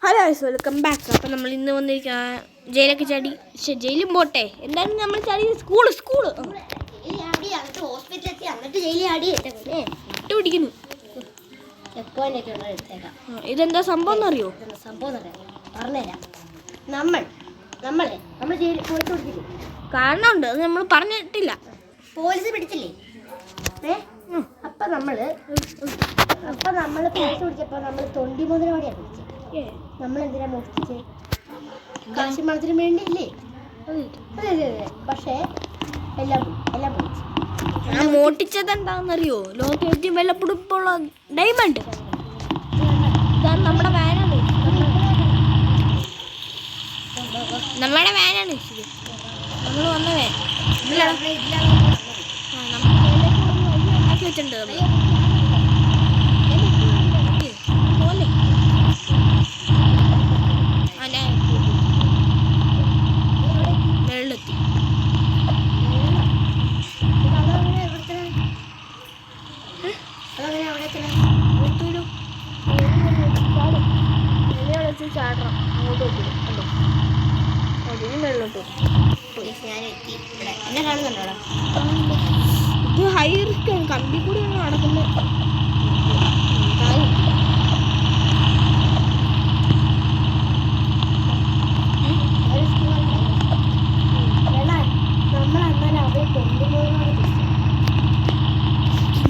Hello welcome back. അപ്പം നമ്മൾ ഇന്ന് വന്നിരിക്കുക ജയിലൊക്കെ ചാടി. പക്ഷെ ജയിലും പോട്ടെ, എന്തായാലും നമ്മൾ ചാടി സ്കൂള് പിടിക്കുന്നു. ഇതെന്താ സംഭവം എന്നറിയോ? പറഞ്ഞുതരാം. നമ്മൾ കാരണമുണ്ട്, അത് നമ്മൾ പറഞ്ഞിട്ടില്ല. പോലീസ് പിടിച്ചില്ലേ? അപ്പൊ നമ്മള് പോലീസ് പിടിച്ചപ്പോ നമ്മള് തൊണ്ടി മുതലോടെയാണ് പിടിച്ചത്. നമ്മൾ എന്തിനാ മോഷ്ടിച്ചേ? കാശി മണത്തിന് വേണ്ടിയില്ലേ? അതെ. പക്ഷേ എല്ലാം പിടിച്ചു. ഞാൻ മോട്ടിച്ചത് എന്താണെന്നറിയോ? ലോകത്തെ ഏറ്റവും വിലപിടിപ്പുള്ള ഡയമണ്ട്. ഇതാണ് നമ്മുടെ വാനാണ്. നമ്മൾ വന്ന വാൻ ഉണ്ടാക്കി വെച്ചിട്ടുണ്ട്. വെള്ളത്തി ചാടണം. അങ്ങോട്ട് വെള്ളോട്ട്. ഇത് ഹൈ റിസ്ക് ആണ്. കമ്പി കൂടിയാണ് നടക്കുന്നത്.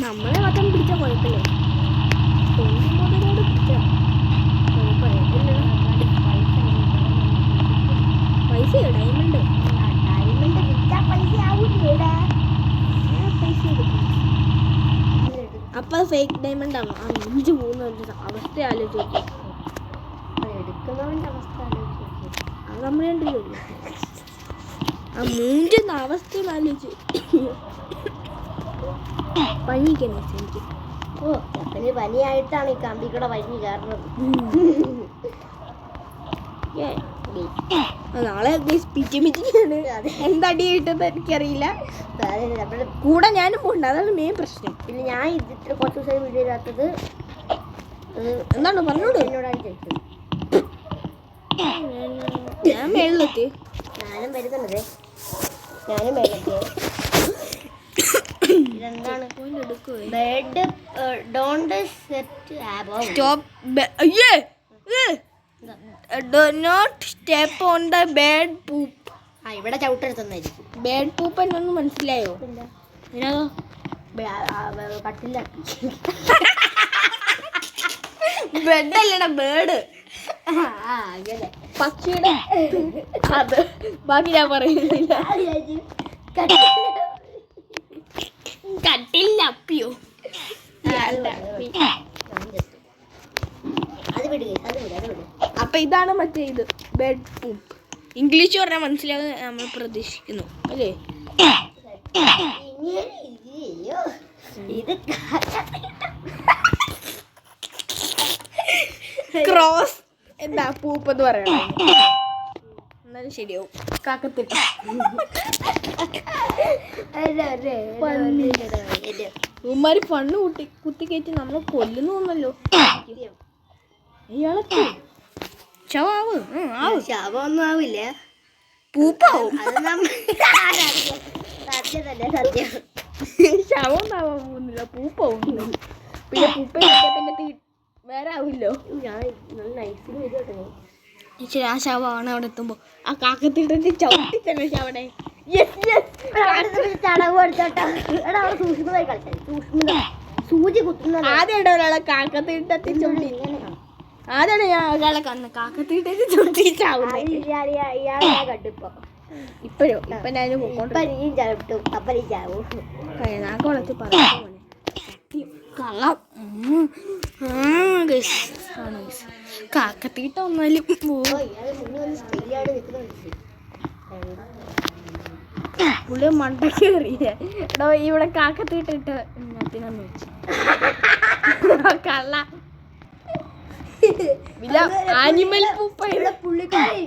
നമ്മളെ മാത്രം പിടിച്ചാൽ കുഴപ്പമില്ല. തൊണ്ടിമുതലോട് പിടിച്ചാൽ പൈസയോ? ഡയമണ്ട് വിറ്റാ പൈസ ആവൂലേ? പൈസ എടുക്കും. അപ്പൊ ഫേക്ക് ഡയമണ്ട് ആണോ? ആ നെഞ്ച് പോകുന്ന അവസ്ഥ ആലോചിച്ച് നോക്കി. എടുക്കുന്നവന്റെ അവസ്ഥ ആലോചിച്ച് നോക്കി. അത് നമ്മൾ കണ്ടില്ലല്ലോ. ആ മൂഞ്ചുന്ന അവസ്ഥയിൽ ആലോചിച്ച് പനിക്കുന്നു എനിക്ക്. അപ്പന് പനിയായിട്ടാണ് ഈ കമ്പി കൂടെ വലിഞ്ഞു കയറുന്നത്. നാളെ പിറ്റിമിറ്റിയാണ്. എന്തടി കിട്ടുന്നത് എനിക്കറിയില്ല. കൂടെ ഞാനും പോകണ്ട, അതാണ് മെയിൻ പ്രശ്നം. പിന്നെ ഞാൻ ഇത്ര കുറച്ച് ദിവസം വീഡിയോ ഇല്ലാത്തത് എന്താണ് പറഞ്ഞോട്. എന്നോടാണ് ചോദിച്ചത്. ഞാൻ മേളിലെത്തി. ഞാനും വരുന്നുണ്ടേ. ഇതെന്താണ്? Bed don't set above. Stop. Do not step on the bed poop. ഇവിടെ ചവിട്ടരുതെന്നായിരിക്കും. ബേഡ് പൂപ്പ് എന്നൊന്നും മനസ്സിലായോ? കട്ടില്ല. ബെഡല്ലടാ, ബേഡ്. അങ്ങനെ പക്ഷിയുടെ അത് ബാക്കി ഞാൻ പറയുന്നില്ല. കട്ടില്ല അപ്പിയോ? അപ്പൊ ഇതാണ് മറ്റേ ഇത് ബെഡ് പൂപ്പ്. ഇംഗ്ലീഷ് പറഞ്ഞാൽ മനസ്സിലാകുന്ന നമ്മൾ പ്രതീക്ഷിക്കുന്നു അല്ലേ? ക്രോസ് എന്താ പൂപ്പ് എന്ന് പറയണോ? എന്നാലും ശരിയാവും. കാക്കത്തിട്ട ഉമ്മാര് പണ്ണ് കുത്തിക്കയറ്റി നമ്മളെ കൊല്ലുന്നല്ലോ. ഇയാളൊക്കെ ശവമൊന്നും ആവില്ല, പൂപ്പാവും. സത്യം. ശവമൊന്നും ആവാൻ പോകുന്നില്ല, പൂപ്പാവും. പിന്നെ പൂപ്പ പിന്നെ വേറെ ആവില്ലോ. ഇച്ചിരി ആ ശവമാണ് അവിടെ എത്തുമ്പോ ആ കാക്കത്തിട്ട് ചവിട്ടി തന്നെ അവിടെ സൂചി കുത്തുന്നത്. ആദ്യമായിട്ട് ഒരാളെ കാക്കത്തിട്ടത്തി ചവിട്ടി. ആദ്യമാണ് ഞാൻ ഒരാളെ കണ്ണ് കാക്കത്തിട്ടത്തി ചവിട്ടി ചാവുന്നത്. കണ്ടിപ്പോ ഇപ്പോഴും ഇപ്പൊ ഞാൻ ചവിട്ടും അപ്പനീ ചാവും. നാക്ക് വളച്ച് പറഞ്ഞു കള്ളം. കാക്കത്തീട്ട ഒന്നാലും പുള്ളി മണ്ടക്ക് കയറിയ എടോ ഇവിടെ കാക്കത്തീട്ടിട്ട് അതിനൊന്ന് വെച്ചു കള്ള ആനിമൽ പൂപ്പയുടെ പുള്ളിക്കാരി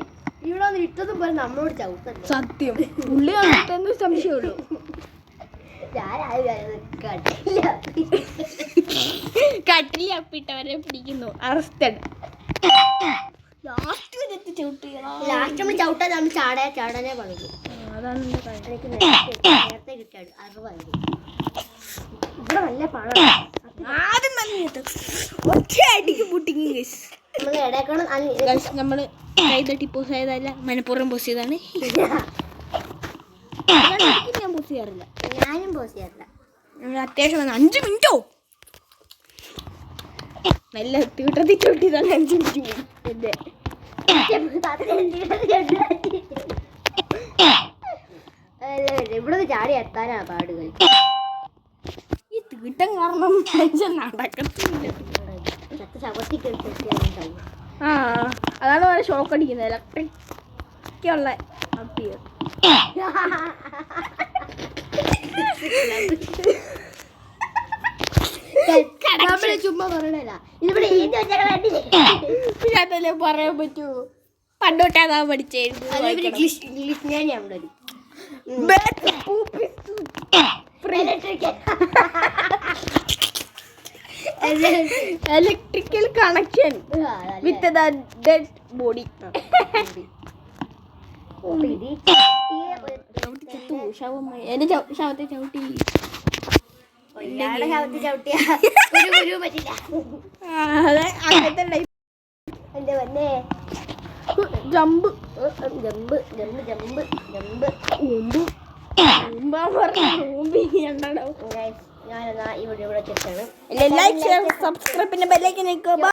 ഇവിടെ ഇട്ടതും പോലെ നമ്മളോട് ചവിട്ടല്ലേ. സത്യം പുള്ളി വന്നിട്ടെന്ന് സംശയമുള്ളൂ. കട്ടിലി അപ്പിട്ടവരെ പിടിക്കുന്നു. അറസ്റ്റഡ്. ലാസ്റ്റ് വരെ ചവിട്ടിയതാ. ലാസ്റ്റ് നമ്മൾ ചവിട്ടാൻ നമ്മൾ ചാടാനേ പാടുള്ളൂ. അതാണ് എൻ്റെ കാര്യം. എനിക്ക് നേരത്തെ കിട്ടിയാണ് 60. ഇവിടെ നല്ല പണം. ആദ്യം നല്ല ഒറ്റ അടിക്ക് പൊട്ടിക്കും ഗൈസ്. നമ്മൾ ഇടയ്ക്കണം. ഗൈസ് നമ്മൾ കൈ തട്ടി പോസ് ചെയ്തതല്ല, മനഃപൂർവ്വം പോസ് ചെയ്താണ്. ഞാൻ പോസ് ചെയ്യാറില്ല. ഞാനും പോസ് ചെയ്യാറില്ല. നമ്മൾ അത്യാവശ്യം 5 മിനിറ്റോ നല്ല തീട്ടത്തി ചവിട്ടിയതാണ് 5 മിനിറ്റ് എൻ്റെ. ഇവിടെ ചാടി എത്താനാ പാടുകൾ. ഈ തീട്ടം കാരണം മനുഷ്യൻ നടക്കത്തില്ല. ആ അതാണ് വളരെ ഷോക്ക് അടിക്കുന്നത്. ഇലക്ട്രിക്കുള്ള അപ്പിയർ. ചുമ്മാ പറയണല്ല. ഇവിടെ പിന്നെ അതല്ലേ പറയാൻ പറ്റൂ. പണ്ടോട്ടേ അതാ പഠിച്ചായിരുന്നു. Electrical connection with the dead body. എന്റെ ശവത്തെ ചവിട്ടി. അതെ അങ്ങനത്തെ എന്റെ വന്നേ jump jump jump jump jump ഞാനെന്നാ ഇവിടെ ചെത്താണ്. ലൈക്ക് ഷെയർ സബ്സ്ക്രൈബ് പിന്നെ ബെല്ലൈക്കൻ നിൽക്കുക.